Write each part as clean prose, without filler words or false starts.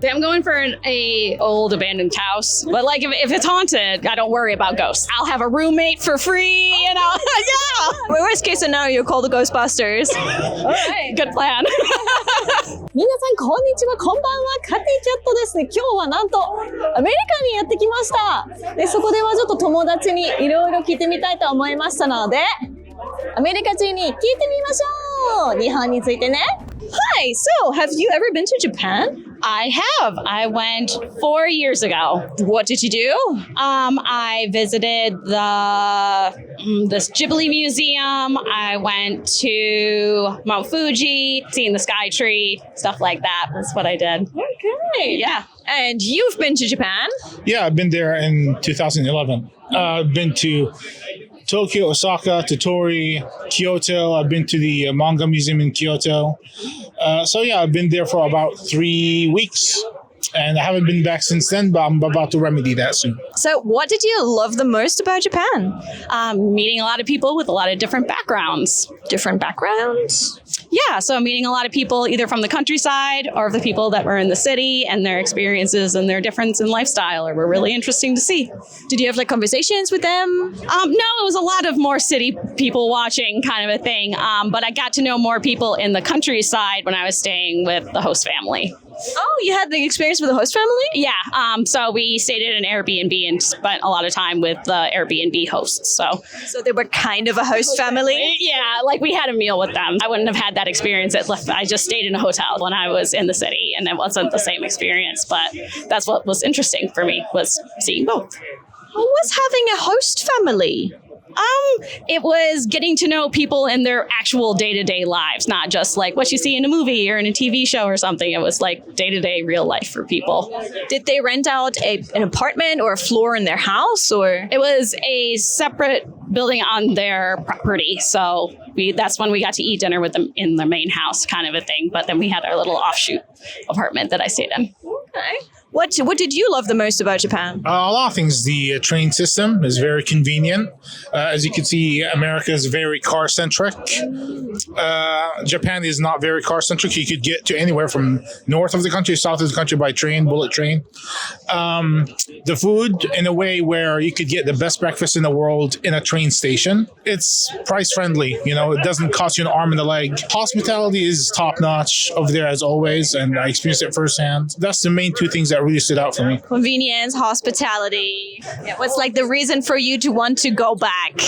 I'm going for a old abandoned house. But like if it's haunted, I don't worry about ghosts. I'll have a roommate for free, you know? Yeah. Worst case scenario, call the Ghostbusters. All right. Good plan. 皆さんこんにちは、こんばんは。カティキャットですね。今日はなんとアメリカにやってきました。で、そこではちょっと友達にいろいろ聞いてみたいと思いましたので、アメリカ人に聞いてみましょう。日本についてね。Hi, so have you ever been to Japan? I have. I went 4 years ago. What did you do? I visited this Ghibli museum. I went to Mount Fuji, seen the sky tree, stuff like that. That's what I did. Okay. Yeah. And you've been to Japan? Yeah, I've been there in 2011. I've been to Tokyo, Osaka, Tottori, Kyoto. I've been to the manga museum in Kyoto. So yeah, I've been there for about 3 weeks. And I haven't been back since then, but I'm about to remedy that soon. So what did you love the most about Japan? Meeting a lot of people with a lot of different backgrounds. Different backgrounds? Yeah, so meeting a lot of people either from the countryside or the people that were in the city, and their experiences and their difference in lifestyle were really interesting to see. Did you have like conversations with them? No, it was a lot of more city people watching kind of a thing. But I got to know more people in the countryside when I was staying with the host family. Oh, you had the experience with the host family? Yeah, so we stayed at an Airbnb and spent a lot of time with the Airbnb hosts. So they were kind of a host family? Yeah, like we had a meal with them. I wouldn't have had that experience. I just stayed in a hotel when I was in the city, and it wasn't the same experience. But that's what was interesting for me, was seeing both. How was having a host family? It was getting to know people in their actual day-to-day lives, not just like what you see in a movie or in a TV show or something. It was like day-to-day real life for people. Did they rent out an apartment or a floor in their house, or? It was a separate building on their property. So that's when we got to eat dinner with them in the main house, kind of a thing. But then we had our little offshoot apartment that I stayed in. Okay. What did you love the most about Japan? A lot of things. The train system is very convenient. As you can see, America is very car-centric. Japan is not very car-centric. You could get to anywhere from north of the country, south of the country by train, bullet train. The food, in a way where you could get the best breakfast in the world in a train station. It's price-friendly. You know, it doesn't cost you an arm and a leg. Hospitality is top-notch over there, as always, and I experienced it firsthand. That's the main two things that really stood out for me. Convenience, hospitality. Yeah, what's like the reason for you to want to go back?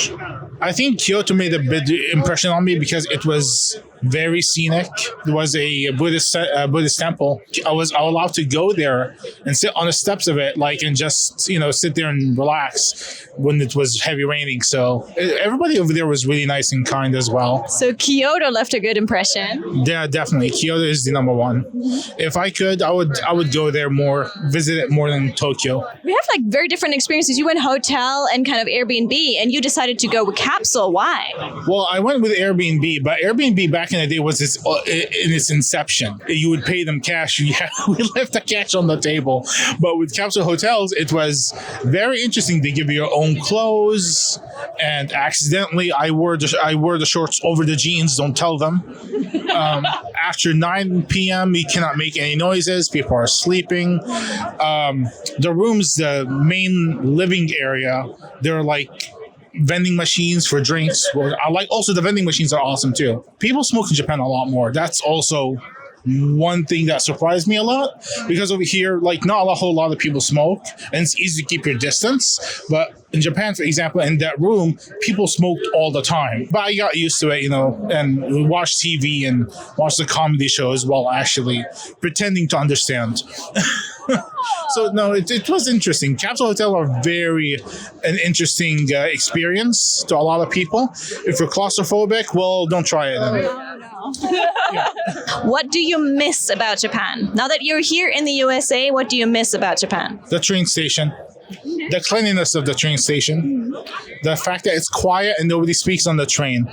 I think Kyoto made a big impression on me because it was very scenic. There was a Buddhist temple. I was allowed to go there and sit on the steps of it, and just sit there and relax when it was heavy raining. So everybody over there was really nice and kind as well. So Kyoto left a good impression. Yeah, definitely. Kyoto is the number one. If I could, I would go there more, visit it more than Tokyo. We have like very different experiences. You went hotel and kind of Airbnb, and you decided to go with Capsule. Why? Well, I went with Airbnb, but Airbnb back in the day was in its inception. You would pay them cash. Yeah, we left the cash on the table. But with Capsule Hotels, it was very interesting. They give you your own clothes, and accidentally, I wore the shorts over the jeans. Don't tell them. After 9 p.m., you cannot make any noises. People are sleeping. The rooms, the main living area, they're like vending machines for drinks. Also the vending machines are awesome too. People smoke in Japan a lot more. That's also one thing that surprised me a lot, because over here, not a whole lot of people smoke, and it's easy to keep your distance. But in Japan, for example, in that room, people smoked all the time. But I got used to it, and watch TV and watch the comedy shows while actually pretending to understand. So no, it was interesting. Capsule Hotel are an interesting experience to a lot of people. If you're claustrophobic, well, don't try it. Yeah. What do you miss about Japan? Now that you're here in the USA, what do you miss about Japan? The train station. The cleanliness of the train station, the fact that it's quiet and nobody speaks on the train,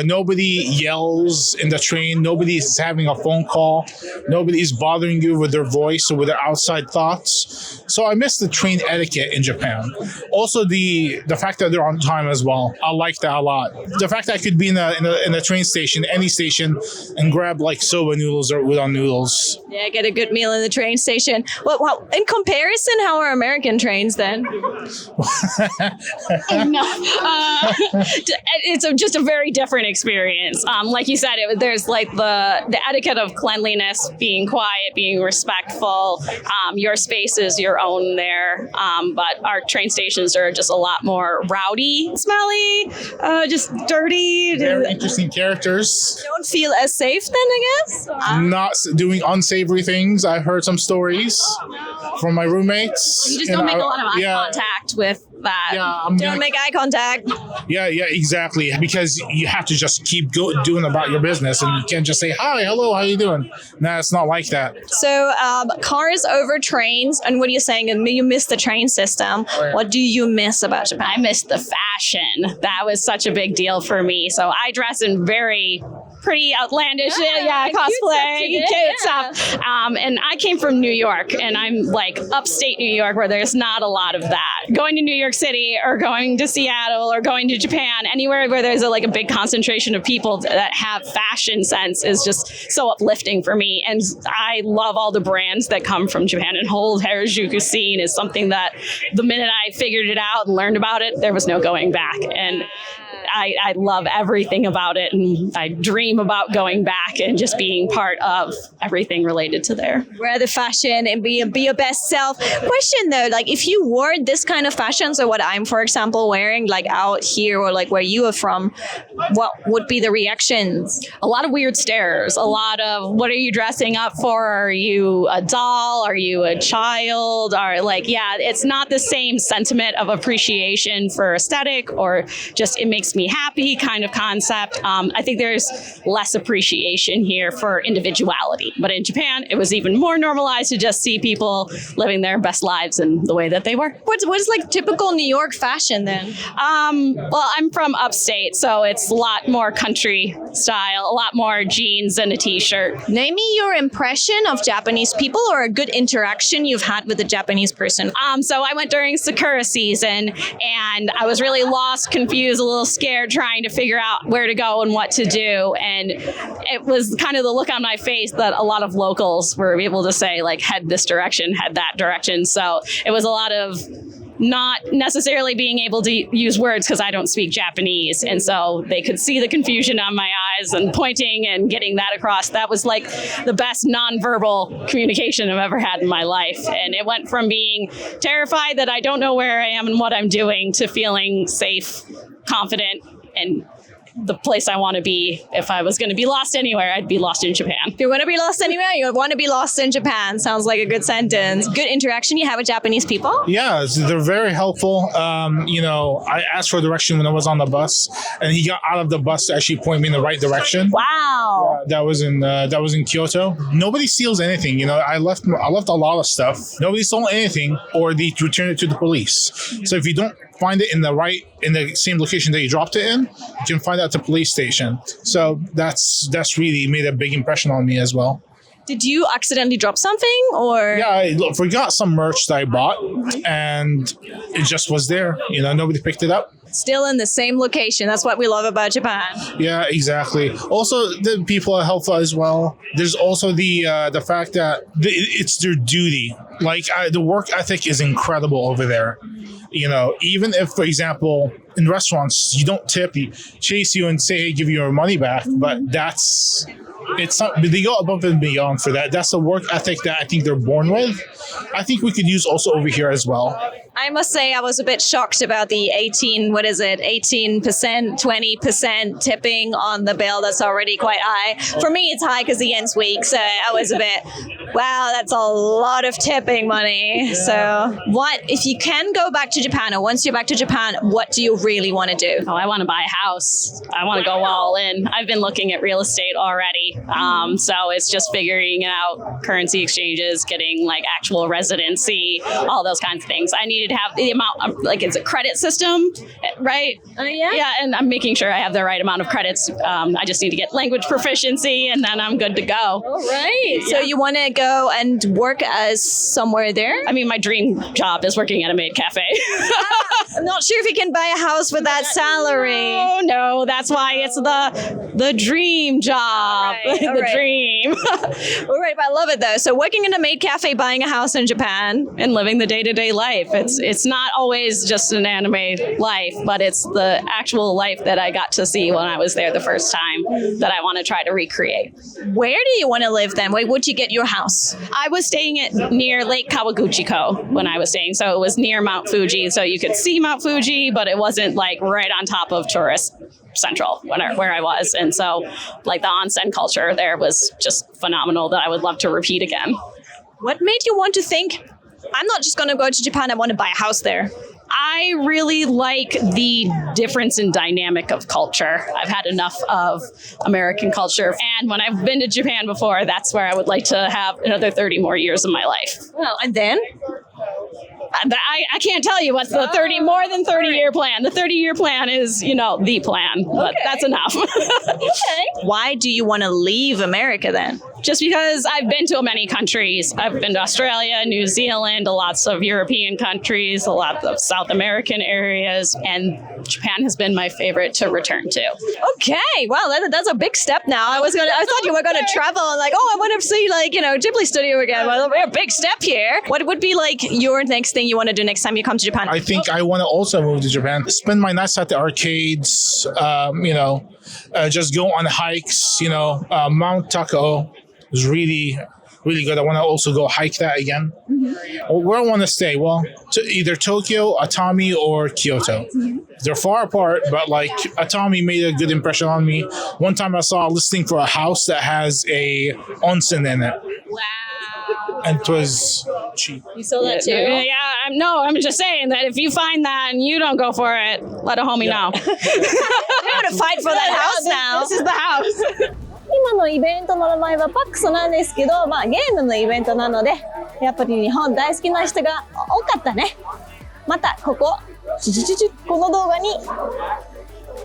nobody yells in the train, nobody's having a phone call, nobody's bothering you with their voice or with their outside thoughts. So I miss the train etiquette in Japan. Also, the fact that they're on time as well. I like that a lot. The fact that I could be in a train station, any station, and grab like soba noodles or udon noodles. Yeah, get a good meal in the train station. Well, in comparison, how are American trains then? No, it's just a very different experience. Like you said, there's like the etiquette of cleanliness, being quiet, being respectful. Your space is your own there, but our train stations are just a lot more rowdy, smelly, just dirty. Very interesting characters. Don't feel as safe then, I guess? Not doing unsavory things. I've heard some stories from my roommates. You just don't make a lot of eye contact with that. Yeah, Don't make eye contact. Yeah, exactly. Because you have to just keep doing about your business, and you can't just say, hi, hello, how you doing? No, it's not like that. So cars over trains, and what are you saying? And you miss the train system. Right. What do you miss about Japan? I missed the fashion. That was such a big deal for me. So I dress in very pretty outlandish, cosplay, cute stuff. And I came from New York, and I'm like upstate New York, where there's not a lot of that. Going to New York City or going to Seattle or going to Japan, anywhere where there's a big concentration of people that have fashion sense is just so uplifting for me. And I love all the brands that come from Japan, and whole Harajuku scene is something that the minute I figured it out and learned about it, there was no going back. And I love everything about it, and I dream about going back and just being part of everything related to there. Wear the fashion and be your best self. Question though, if you wore this kind of fashion, so what I'm, for example, wearing out here or where you are from, what would be the reactions? A lot of weird stares, a lot of, what are you dressing up for? Are you a doll? Are you a child? Or it's not the same sentiment of appreciation for aesthetic or just it makes me happy kind of concept. I think there's less appreciation here for individuality. But in Japan, it was even more normalized to just see people living their best lives in the way that they were. What is typical New York fashion then? Well, I'm from upstate, so it's a lot more country style, a lot more jeans and a t-shirt. Name me your impression of Japanese people or a good interaction you've had with a Japanese person. So I went during Sakura season, and I was really lost, confused, a little scared, trying to figure out where to go and what to do. And it was kind of the look on my face that a lot of locals were able to say, head this direction, head that direction. So it was a lot of not necessarily being able to use words because I don't speak Japanese. And so they could see the confusion on my eyes and pointing and getting that across. That was the best nonverbal communication I've ever had in my life. And it went from being terrified that I don't know where I am and what I'm doing to feeling safe, confident, and the place I want to be. If I was going to be lost anywhere, I'd be lost in Japan. If you want to be lost anywhere, you want to be lost in Japan. Sounds like a good sentence. Good interaction you have with Japanese people? Yeah, they're very helpful. I asked for direction when I was on the bus, and he got out of the bus to actually point me in the right direction. Wow. That was in Kyoto. Nobody steals anything. I left a lot of stuff. Nobody stole anything, or they returned it to the police. So if you don't find it in the same location that you dropped it in, you can find it at the police station. So that's really made a big impression on me as well. Did you accidentally drop something or? Yeah, I forgot some merch that I bought, and it just was there. Nobody picked it up. Still in the same location. That's what we love about Japan. Yeah, exactly. Also, the people are helpful as well. There's also the fact that it's their duty. The work ethic is incredible over there. Even if, for example, in restaurants, you don't tip, you chase you and say, hey, give you your money back. But they go above and beyond for that. That's the work ethic that I think they're born with. I think we could use also over here as well. I must say I was a bit shocked about the 18%, 20% tipping on the bill. That's already quite high. For me, it's high because the yen's weak. So I was a bit, wow, that's a lot of tipping. shopping money. So, what if you can go back to Japan, or once you're back to Japan, what do you really want to do? Oh, I want to buy a house. I want to go all in. I've been looking at real estate already. So it's just figuring out currency exchanges, getting like actual residency, all those kinds of things. I needed to have the amount of, like, it's a credit system, right? Yeah. Yeah, and I'm making sure I have the right amount of credits. I just need to get language proficiency, and then I'm good to go. All right. So you want to go and work as somewhere there? I mean, my dream job is working at a maid cafe. I'm not sure if you can buy a house with that salary. Oh no, that's why it's the dream job. All The right. dream. All right, but I love it though. So working in a maid cafe, buying a house in Japan. And living the day-to-day life. It's not always just an anime life, but it's the actual life that I got to see when I was there the first time that I want to try to recreate. Where do you want to live then? Where would you get your house? I was staying near Lake Kawaguchiko when I was staying, so it was near Mount Fuji, so you could see Mount Fuji, but it wasn't like right on top of tourist central where I was. And so like the onsen culture there was just phenomenal that I would love to repeat again. What made you want to think, I'm not just going to go to Japan, I want to buy a house there? I really like the difference in dynamic of culture. I've had enough of American culture. And when I've been to Japan before, that's where I would like to have another 30 more years of my life. Well, and then? I can't tell you what's the more than 30-year plan. The 30-year plan is, the plan, but that's enough. Okay. Why do you want to leave America then? Just because I've been to many countries. I've been to Australia, New Zealand, lots of European countries, a lot of South American areas, and Japan has been my favorite to return to. Okay, wow, that's a big step now. I thought you were going to travel and I want to see Ghibli studio again. Well, a big step here. What would be like your next thing you want to do next time you come to Japan? I think I want to also move to Japan, spend my nights at the arcades, just go on hikes, Mount Tako is really, really good. I want to also go hike that again. Mm-hmm. Where I want to stay? Well, to either Tokyo, Atami, or Kyoto. Mm-hmm. They're far apart, but Atami made a good impression on me. One time I saw a listing for a house that has a onsen in it. Wow. And it was cheap. You saw that too? Yeah, I'm just saying that if you find that and you don't go for it, let a homie know. We're going to fight for that house now. This is the house. 今のイベントの名前はパックスなんですけど、ゲームのイベントなので、やっぱり日本大好きな人が多かったね。またこの動画に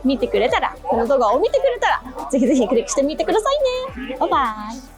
見てくれたら、この動画を見てくれたら、ぜひぜひクリックしてみてくださいね。バイバイ。